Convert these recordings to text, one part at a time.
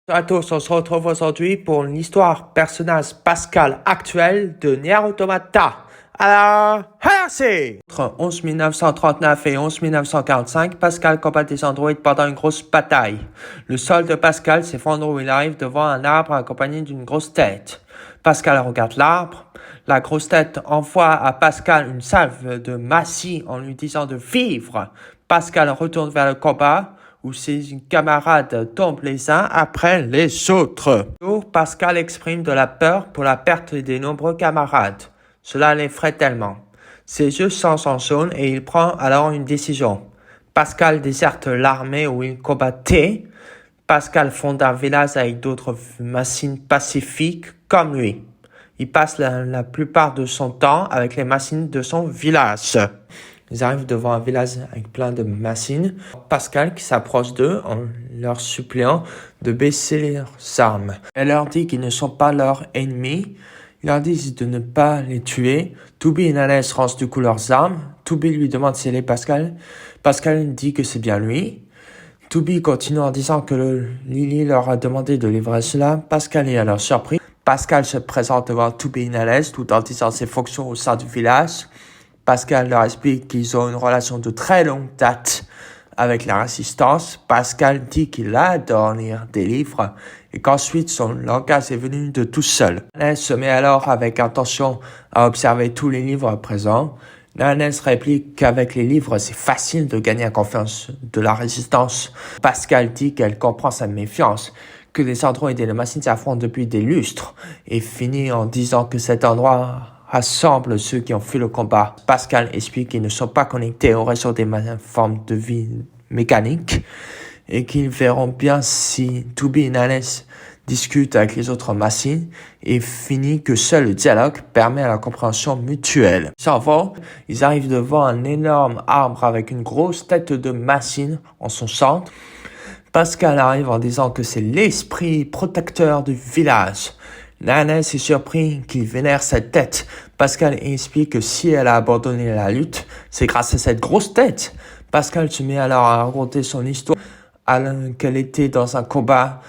À tous, on se retrouve aujourd'hui pour l'histoire personnage Pascal actuelle de Nier Automata. Alors, c'est entre 11 939 et 11 945, Pascal combat des androïdes pendant une grosse bataille. Le sol de Pascal s'effondre où il arrive devant un arbre accompagné d'une grosse tête. Pascal regarde l'arbre. La grosse tête envoie à Pascal une salve de magie en lui disant de vivre. Pascal retourne vers le combat où ses camarades tombent les uns après les autres. Pascal exprime de la peur pour la perte des nombreux camarades. Cela l'effraie tellement. Ses yeux sont en jaune et il prend alors une décision. Pascal déserte l'armée où il combattait. Pascal fonde un village avec d'autres machines pacifiques comme lui. Il passe la plupart de son temps avec les machines de son village. Ils arrivent devant un village avec plein de machines. Pascal qui s'approche d'eux en leur suppliant de baisser leurs armes. Elle leur dit qu'ils ne sont pas leurs ennemis. Ils leur disent de ne pas les tuer. Toubi et Nanès rangent du coup leurs armes. Toubi lui demande si elle est Pascal. Pascal dit que c'est bien lui. Toubi continue en disant que Lily leur a demandé de livrer cela. Pascal est alors surpris. Pascal se présente devant Toubi et Nanès tout en disant ses fonctions au sein du village. Pascal leur explique qu'ils ont une relation de très longue date avec la résistance. Pascal dit qu'il adore lire des livres et qu'ensuite son langage est venu de tout seul. Nanès se met alors avec intention à observer tous les livres présents. Nanès réplique qu'avec les livres, c'est facile de gagner la confiance de la résistance. Pascal dit qu'elle comprend sa méfiance, que les androïdes et les machines s'affrontent depuis des lustres et finit en disant que cet endroit rassemble ceux qui ont fui le combat. Pascal explique qu'ils ne sont pas connectés au réseau des formes de vie mécaniques et qu'ils verront bien si Toubi et Nanès discutent avec les autres machines et finit que seul le dialogue permet la compréhension mutuelle. Ils s'en vont, ils arrivent devant un énorme arbre avec une grosse tête de machine en son centre. Pascal arrive en disant que c'est l'esprit protecteur du village. Nanès est surpris qu'il vénère cette tête. Pascal explique que si elle a abandonné la lutte, c'est grâce à cette grosse tête. Pascal se met alors à raconter son histoire, qu'elle était dans un combat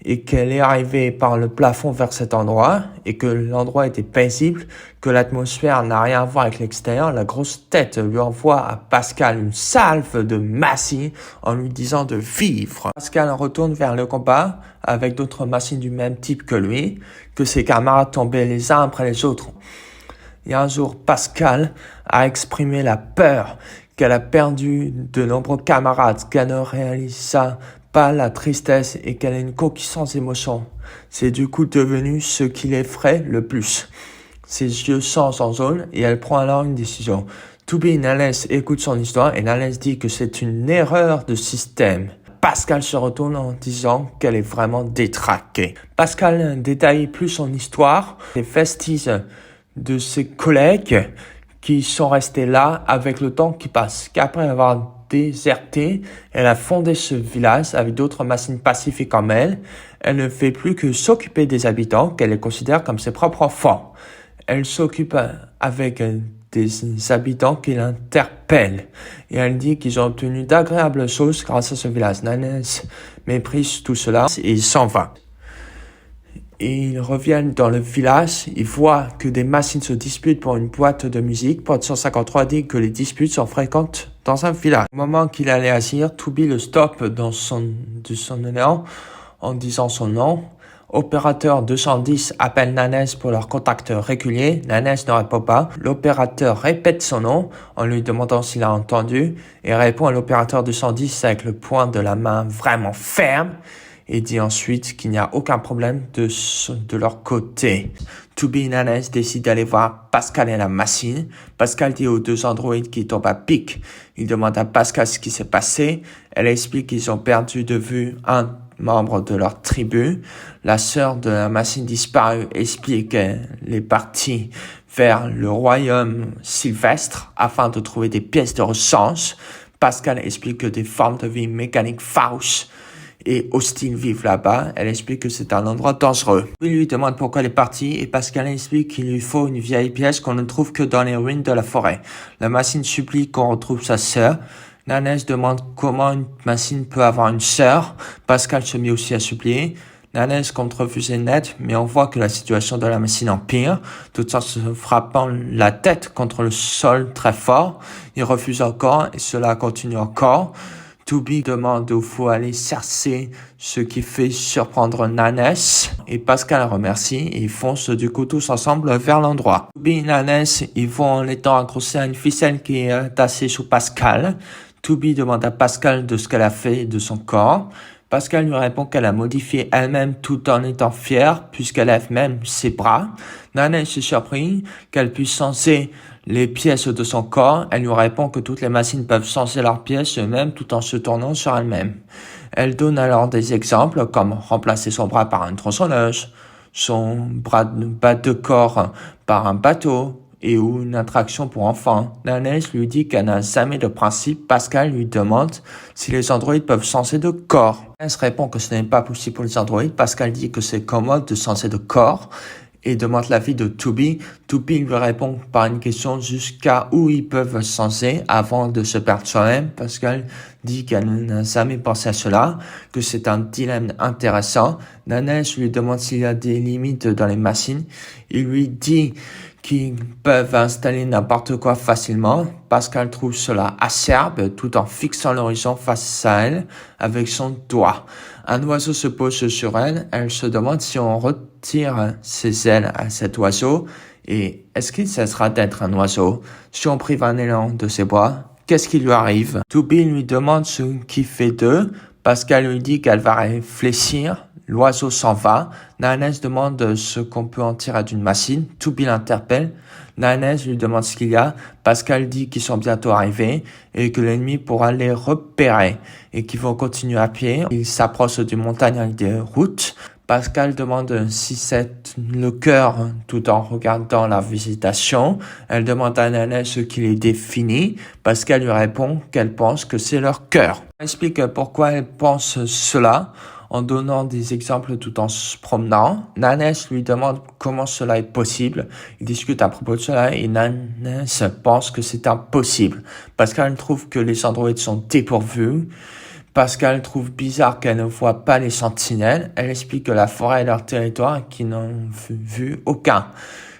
et qu'elle est arrivée par le plafond vers cet endroit et que l'endroit était paisible, que l'atmosphère n'a rien à voir avec l'extérieur. La grosse tête lui envoie à Pascal une salve de magie en lui disant de vivre. Pascal retourne vers le combat avec d'autres machines du même type que lui, que ses camarades tombaient les uns après les autres. Et un jour, Pascal a exprimé la peur qu'elle a perdu de nombreux camarades, qu'elle ne réalisa pas la tristesse et qu'elle a une coquille sans émotion. C'est du coup devenu ce qui l'effraie le plus. Ses yeux sont en jaune et elle prend alors une décision. Toubi et Nanès écoutent son histoire et Nanès dit que c'est une erreur de système. Pascal se retourne en disant qu'elle est vraiment détraquée. Pascal détaille plus son histoire, les vestiges de ses collègues qui sont restés là avec le temps qui passe. Qu'après avoir déserté, elle a fondé ce village avec d'autres machines pacifiques comme elle. Elle ne fait plus que s'occuper des habitants qu'elle les considère comme ses propres enfants. Elle s'occupe avec des habitants qui l'interpellent. Et elle dit qu'ils ont obtenu d'agréables choses grâce à ce village. Nanès méprise tout cela et il s'en va. Et ils reviennent dans le village, ils voient que des machines se disputent pour une boîte de musique. Pod 153 dit que les disputes sont fréquentes dans un village. Au moment qu'il allait agir, Toubi le stoppe de son élan en disant son nom. Opérateur 210 appelle Nanès pour leur contact régulier. Nanès ne répond pas. L'opérateur répète son nom en lui demandant s'il a entendu et répond à l'opérateur 210 avec le poing de la main vraiment ferme et dit ensuite qu'il n'y a aucun problème de leur côté. Toubi et Nanès décident d'aller voir Pascal et la machine. Pascal dit aux deux androïdes qui tombent à pic. Il demande à Pascal ce qui s'est passé. Elle explique qu'ils ont perdu de vue un membre de leur tribu. La sœur de la machine disparue explique qu'elle est partie vers le royaume sylvestre afin de trouver des pièces de rechange. Pascal explique que des formes de vie mécaniques farouches et hostiles vivent là-bas. Elle explique que c'est un endroit dangereux. Il lui demande pourquoi elle est partie et Pascal explique qu'il lui faut une vieille pièce qu'on ne trouve que dans les ruines de la forêt. La machine supplie qu'on retrouve sa sœur. Nanès demande comment une machine peut avoir une sœur. Pascal se met aussi à supplier. Nanes compte refuser net, mais on voit que la situation de la machine empire, tout en se frappant la tête contre le sol très fort. Il refuse encore et cela continue encore. Toby demande où faut aller chercher, ce qui fait surprendre Nanes. Et Pascal remercie et ils foncent du coup tous ensemble vers l'endroit. Toby et Nanes, ils vont en étant accrochés à une ficelle qui est attachée sous Pascal. Toby demande à Pascal de ce qu'elle a fait de son corps. Pascal lui répond qu'elle a modifié elle-même tout en étant fière puisqu'elle lève même ses bras. Nanes est surpris qu'elle puisse senser les pièces de son corps. Elle lui répond que toutes les machines peuvent senser leurs pièces eux-mêmes tout en se tournant sur elles-mêmes. Elle donne alors des exemples comme remplacer son bras par une tronçonneuse, son bas de corps par un bateau, et ou une attraction pour enfants. Nanes lui dit qu'elle n'a jamais de principe. Pascal lui demande si les androïdes peuvent senser de corps. Nanes répond que ce n'est pas possible pour les androïdes. Pascal dit que c'est commode de senser de corps et demande l'avis de Toby. Toby lui répond par une question jusqu'à où ils peuvent senser avant de se perdre soi-même. Pascal dit qu'elle n'a jamais pensé à cela, que c'est un dilemme intéressant. Nanes lui demande s'il y a des limites dans les machines. Il lui dit qu'ils peuvent installer n'importe quoi facilement. Pascal trouve cela acerbe tout en fixant l'horizon face à elle avec son doigt. Un oiseau se pose sur elle. Elle se demande si on retire ses ailes à cet oiseau et est-ce qu'il cessera d'être un oiseau si on prive un élan de ses bras. Qu'est-ce qui lui arrive? Toby lui demande ce qu'il fait d'eux. Pascal lui dit qu'elle va réfléchir. L'oiseau s'en va. Nanes demande ce qu'on peut en tirer d'une machine. Toby l'interpelle. Nanes lui demande ce qu'il y a. Pascal dit qu'ils sont bientôt arrivés et que l'ennemi pourra les repérer et qu'ils vont continuer à pied. Ils s'approchent d'une montagne avec des routes. Pascal demande si c'est le cœur tout en regardant la végétation. Elle demande à Nanes ce qui les définit. Pascal lui répond qu'elle pense que c'est leur cœur. Elle explique pourquoi elle pense cela en donnant des exemples tout en se promenant. Nanes lui demande comment cela est possible. Ils discutent à propos de cela et Nanes pense que c'est impossible. Pascal trouve que les androïdes sont dépourvus. Pascal trouve bizarre qu'elle ne voit pas les sentinelles. Elle explique que la forêt est leur territoire et qu'ils n'ont vu aucun,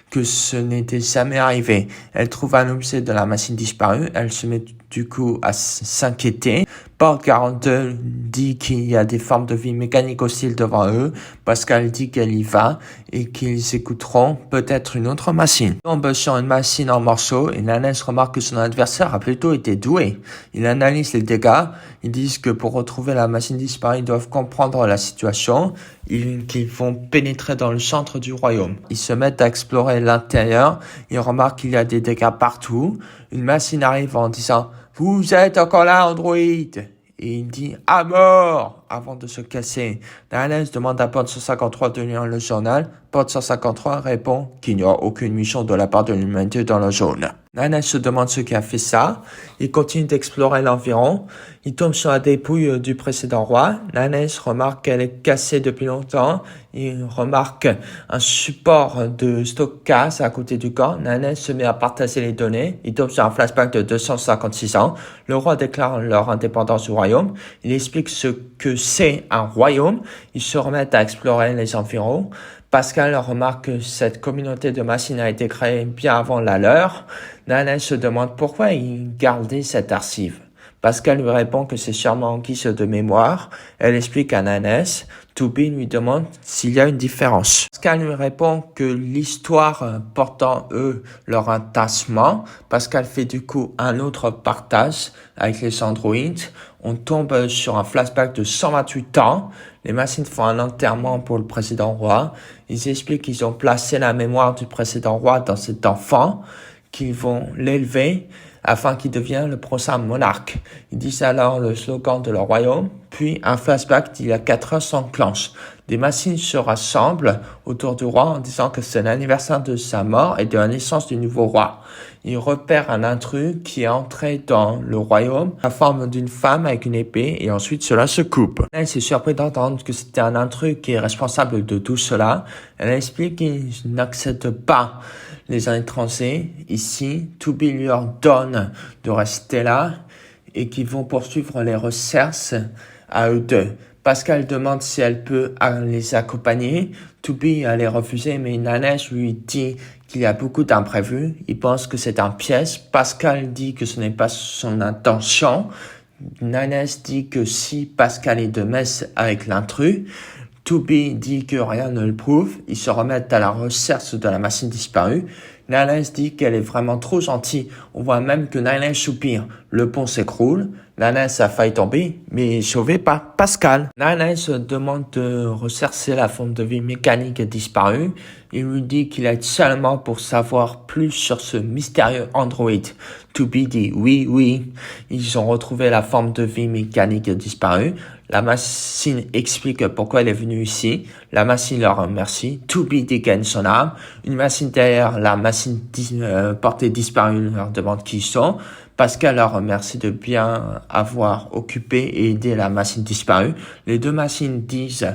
que ce n'était jamais arrivé. Elle trouve un objet de la machine disparue. Elle se met du coup à s'inquiéter. Porte 42 dit qu'il y a des formes de vie mécaniques hostiles devant eux. Pascal dit qu'elle y va et qu'ils écouteront peut-être une autre machine. Il tombe sur une machine en morceaux et Nanes remarque que son adversaire a plutôt été doué. Il analyse les dégâts. Ils disent que pour retrouver la machine disparue, ils doivent comprendre la situation. Qu'ils vont pénétrer dans le centre du royaume. Ils se mettent à explorer l'intérieur. Ils remarquent qu'il y a des dégâts partout. Une machine arrive en disant « Vous êtes encore là, Android ?» Et il dit « À mort !» avant de se casser. Nanes demande à Pod 153 de lire le journal. Pod 153 répond qu'il n'y a aucune mission de la part de l'humanité dans la zone. Nanes se demande ce qui a fait ça. Il continue d'explorer l'environ. Il tombe sur la dépouille du précédent roi. Nanes remarque qu'elle est cassée depuis longtemps. Il remarque un support de stockage à côté du corps. Nanes se met à partager les données. Il tombe sur un flashback de 256 ans. Le roi déclare leur indépendance du royaume. Il explique ce que c'est un royaume. Ils se remettent à explorer les environs. Pascal remarque que cette communauté de machines a été créée bien avant la leur. Nanes se demande pourquoi ils gardaient cette archive. Pascal lui répond que c'est sûrement en guise de mémoire. Elle explique à Nanes. Toby lui demande s'il y a une différence. Pascal lui répond que l'histoire portant eux leur attachement. Pascal fait du coup un autre partage avec les androïdes. On tombe sur un flashback de 128 ans. Les machines font un enterrement pour le précédent roi. Ils expliquent qu'ils ont placé la mémoire du précédent roi dans cet enfant, qu'ils vont l'élever afin qu'il devienne le prochain monarque. Ils disent alors le slogan de leur royaume, puis un flashback d'il y a 4 heures s'enclenche. Des machines se rassemblent autour du roi en disant que c'est l'anniversaire de sa mort et de la naissance du nouveau roi. Ils repèrent un intrus qui est entré dans le royaume, la forme d'une femme avec une épée, et ensuite cela se coupe. Elle est surprise d'entendre que c'était un intrus qui est responsable de tout cela. Elle explique qu'ils n'acceptent pas les étrangers. Ici, Toby lui ordonne de rester là et qu'ils vont poursuivre les recherches à eux deux. Pascal demande si elle peut les accompagner. Toby allait refuser, mais Nanès lui dit qu'il y a beaucoup d'imprévus. Il pense que c'est un piège. Pascal dit que ce n'est pas son intention. Nanès dit que si Pascal est de messe avec l'intrus, Toby dit que rien ne le prouve. Ils se remettent à la recherche de la machine disparue. Nanès dit qu'elle est vraiment trop gentille. On voit même que Nanès soupire. Le pont s'écroule. Nanès a failli tomber, mais est sauvé par Pascal. Nanès demande de rechercher la forme de vie mécanique disparue. Il lui dit qu'il aide seulement pour savoir plus sur ce mystérieux androïde. Toby dit oui. Ils ont retrouvé la forme de vie mécanique disparue. La machine explique pourquoi elle est venue ici. La machine leur remercie. Toby dégaine son arme. Une machine derrière la machine portée disparue leur demande qui ils sont. Pascal leur remercie de bien avoir occupé et aidé la machine disparue. Les deux machines disent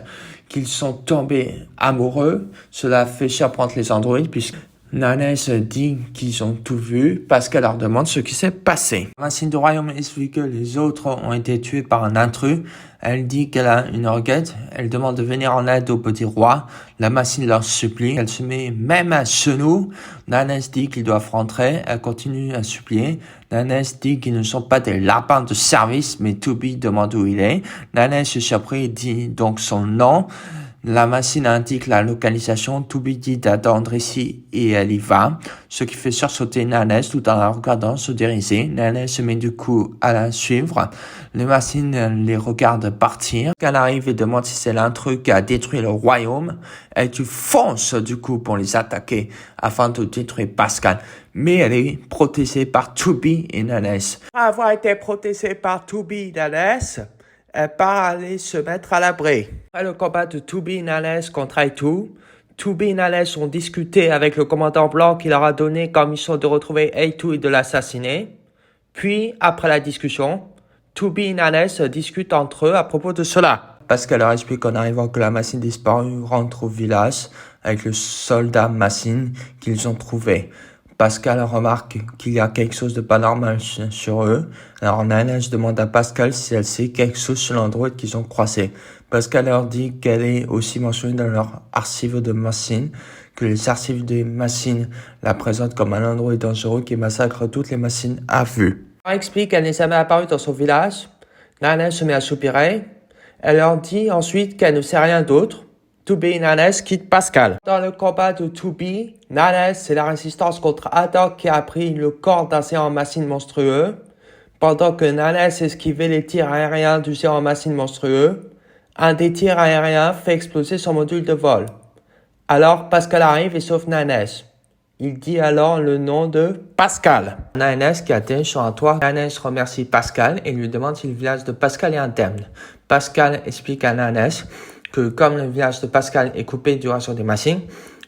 qu'ils sont tombés amoureux. Cela fait surprendre les androïdes puisque Nanès dit qu'ils ont tout vu. Pascal leur demande ce qui s'est passé. La machine du royaume explique que les autres ont été tués par un intrus. Elle dit qu'elle a une requête. Elle demande de venir en aide au petit roi. La machine leur supplie. Elle se met même à genoux. Nanès dit qu'ils doivent rentrer. Elle continue à supplier. Nanès dit qu'ils ne sont pas des lapins de service, mais Toby demande où il est. Nanès est surpris et dit donc son nom. La machine indique la localisation. Toby dit d'attendre ici et elle y va, ce qui fait sursauter Nanès tout en la regardant se diriger. Nanès se met du coup à la suivre. Les machines les regardent partir. Quand elle arrive et demande si c'est l'intrus qui a détruit le royaume, elle fonce du coup pour les attaquer afin de détruire Pascal. Mais elle est protégée par Toby et Nanès. Après avoir été protégée par Toby et Nanès, elle part aller se mettre à l'abri. Après le combat de Toby et Nanès contre A2, Toby et Nanès ont discuté avec le commandant blanc qui leur a donné comme mission de retrouver A2 et de l'assassiner. Puis, après la discussion, Toby et Nanès discutent entre eux à propos de cela. Pascal leur explique qu'en arrivant que la machine disparue rentre au village avec le soldat machine qu'ils ont trouvé. Pascal remarque qu'il y a quelque chose de pas normal sur eux. Alors Nanès demande à Pascal si elle sait quelque chose sur l'androïde qu'ils ont croisé. Pascal leur dit qu'elle est aussi mentionnée dans leur archive de machines, que les archives des machines la présentent comme un androïde dangereux qui massacre toutes les machines à vue. Elle explique qu'elle n'est jamais apparue dans son village. Nanès se met à soupirer. Elle leur dit ensuite qu'elle ne sait rien d'autre. Toby et Nanès quittent Pascal. Dans le combat de Toby, Nanès, c'est la résistance contre Haddock qui a pris le corps d'un géant machine monstrueux. Pendant que Nanès esquivait les tirs aériens du géant machine monstrueux, un des tirs aériens fait exploser son module de vol. Alors Pascal arrive et sauve Nanès. Il dit alors le nom de Pascal. Nanès qui atterrit sur un toit. Nanès remercie Pascal et lui demande si le village de Pascal est indemne. Pascal explique à Nanès que comme le village de Pascal est coupé du reste des machines,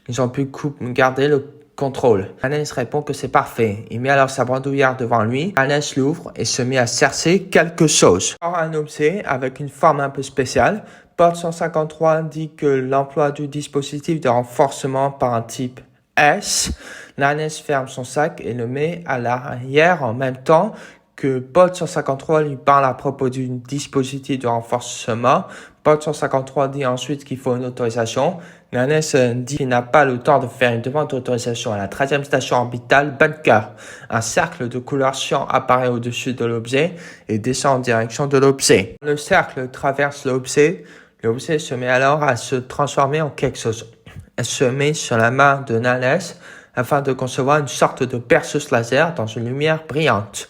ils ont pu garder le contrôle. Nanès répond que c'est parfait. Il met alors sa bandoulière devant lui. Nanès l'ouvre et se met à chercher quelque chose. Alors un objet avec une forme un peu spéciale. Pod 153 dit que l'emploi du dispositif de renforcement par un type S. Nanès ferme son sac et le met à l'arrière en même temps que Pod 153 lui parle à propos du dispositif de renforcement. Pod 153 dit ensuite qu'il faut une autorisation. Nanès dit qu'il n'a pas le temps de faire une demande d'autorisation à la 13e station orbitale Bunker. Un cercle de couleur cyan apparaît au-dessus de l'objet et descend en direction de l'objet. Le cercle traverse l'objet. L'objet se met alors à se transformer en quelque chose. Elle se met sur la main de Nanès afin de concevoir une sorte de perceuse laser dans une lumière brillante.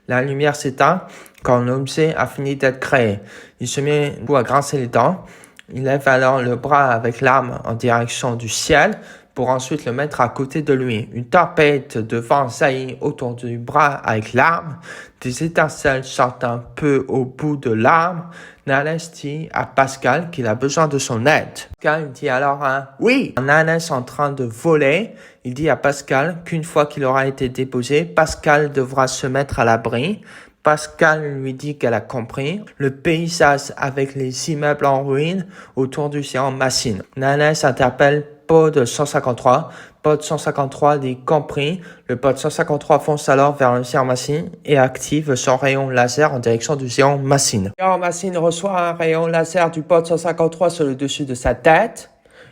La lumière s'éteint quand l'objet a fini d'être créé. Il se met à grincer les dents. Il lève alors le bras avec l'arme en direction du ciel pour ensuite le mettre à côté de lui. Une tempête de vent jaillit autour du bras avec l'arme. Des étincelles sortent un peu au bout de l'arme. Nanès dit à Pascal qu'il a besoin de son aide. Pascal dit alors un oui. Nanès en train de voler. Il dit à Pascal qu'une fois qu'il aura été déposé, Pascal devra se mettre à l'abri. Pascal lui dit qu'elle a compris. Le paysage avec les immeubles en ruine autour du géant machine. Nanès interpelle Pod 153. Pod 153 dit compris. Le Pod 153 fonce alors vers le géant machine et active son rayon laser en direction du géant machine. Le géant machine reçoit un rayon laser du Pod 153 sur le dessus de sa tête.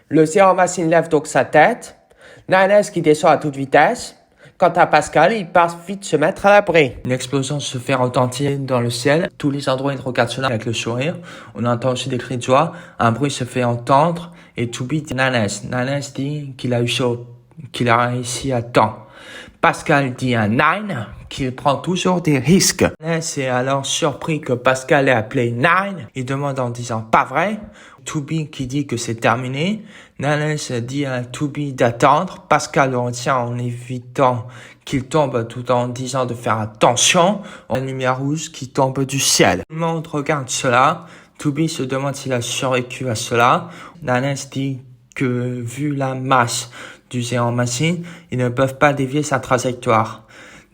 Le géant machine lève donc sa tête. Nanès qui descend à toute vitesse. Quant à Pascal, il part vite se mettre à l'abri. Une explosion se fait retentir dans le ciel. Tous les androïdes regardent cela avec le sourire. On entend aussi des cris de joie. Un bruit se fait entendre et tout dit Nanès. Nanès dit qu'il a eu chaud, qu'il a réussi à temps. Pascal dit à Nine qu'il prend toujours des risques. Nanès est alors surpris que Pascal ait appelé Nine. Il demande en disant pas vrai. Toubi qui dit que c'est terminé. Nanès dit à Toubi d'attendre. Pascal le retient en évitant qu'il tombe tout en disant de faire attention à la lumière rouge qui tombe du ciel. Tout le monde regarde cela. Toubi se demande s'il a survécu à cela. Nanès dit que vu la masse du géant machine, ils ne peuvent pas dévier sa trajectoire.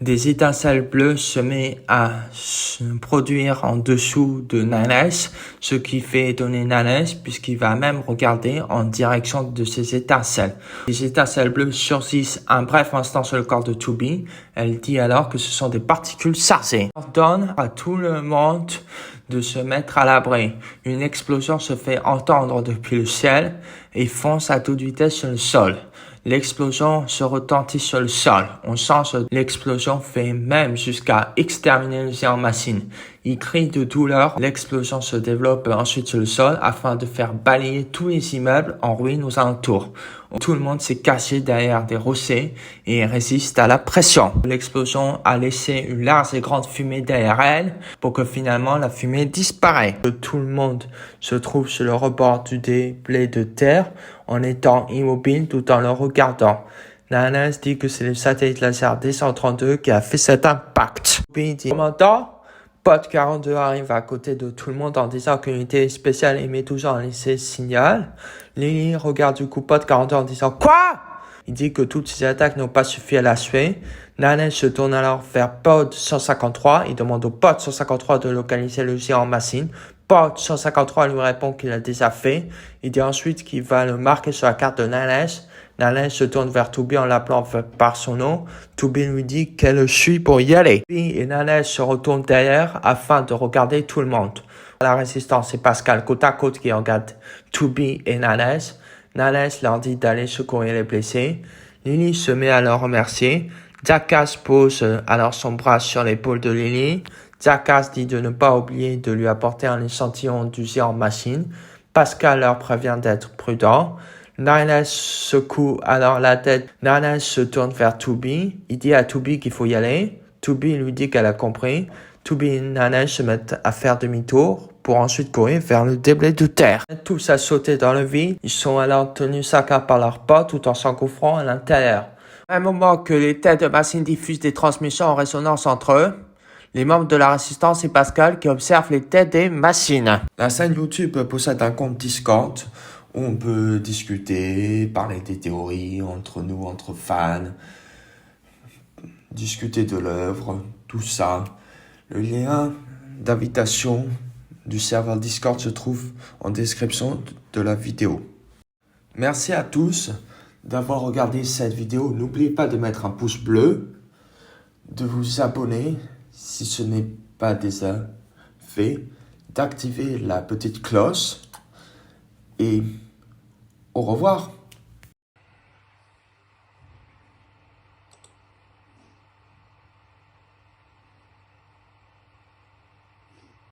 Des étincelles bleues se mettent à se produire en dessous de Nanès, ce qui fait étonner Nanès puisqu'il va même regarder en direction de ces étincelles. Les étincelles bleues surgissent un bref instant sur le corps de Toubi. Elle dit alors que ce sont des particules chargées. Elle ordonne à tout le monde de se mettre à l'abri. Une explosion se fait entendre depuis le ciel et fonce à toute vitesse sur le sol. L'explosion se retentit sur le sol. On sent que l'explosion fait même jusqu'à exterminer le géant machine. Il crie de douleur. L'explosion se développe ensuite sur le sol afin de faire balayer tous les immeubles en ruine aux alentours. Tout le monde s'est caché derrière des rochers et résiste à la pression. L'explosion a laissé une large et grande fumée derrière elle pour que finalement la fumée disparaisse. Tout le monde se trouve sur le rebord du déblai de terre en étant immobile tout en le regardant. Nanès dit que c'est le satellite laser D132 qui a fait cet impact. Puis dit, commandant, Pod 42 arrive à côté de tout le monde en disant qu'une unité spéciale émet toujours un essai signal. Lily regarde du coup Pod 42 en disant quoi? Il dit que toutes ces attaques n'ont pas suffi à la tuer. Nanès se tourne alors vers Pod 153. Il demande au Pod 153 de localiser le géant machine. Pod 153 lui répond qu'il l'a déjà fait. Il dit ensuite qu'il va le marquer sur la carte de Nanès. Nanès se tourne vers Toubi en l'appelant par son nom. Toubi lui dit qu'elle suit pour y aller. Toubi et Nanès se retournent derrière afin de regarder tout le monde. La résistance et Pascal côte à côte qui regardent Toubi et Nanès. Nanès leur dit d'aller secourir les blessés. Lily se met à leur remercier. Jackass pose alors son bras sur l'épaule de Lily. Jackass dit de ne pas oublier de lui apporter un échantillon du géant machine. Pascal leur prévient d'être prudent. Nanès secoue alors la tête. Nanès se tourne vers Toubi. Il dit à Toubi qu'il faut y aller. Toubi lui dit qu'elle a compris. Toubi et Nanès se mettent à faire demi-tour pour ensuite courir vers le déblai de terre. Tous à sauter dans le vide. Ils sont alors tenus chacun par leurs pas tout en s'engouffrant à l'intérieur. À un moment que les têtes de machine diffusent des transmissions en résonance entre eux, les membres de la résistance et Pascal qui observent les têtes des machines. La chaîne YouTube possède un compte Discord où on peut discuter, parler des théories entre nous, entre fans, discuter de l'œuvre, tout ça. Le lien d'invitation du serveur Discord se trouve en description de la vidéo. Merci à tous d'avoir regardé cette vidéo. N'oubliez pas de mettre un pouce bleu, de vous abonner si ce n'est pas déjà fait, d'activer la petite cloche et au revoir.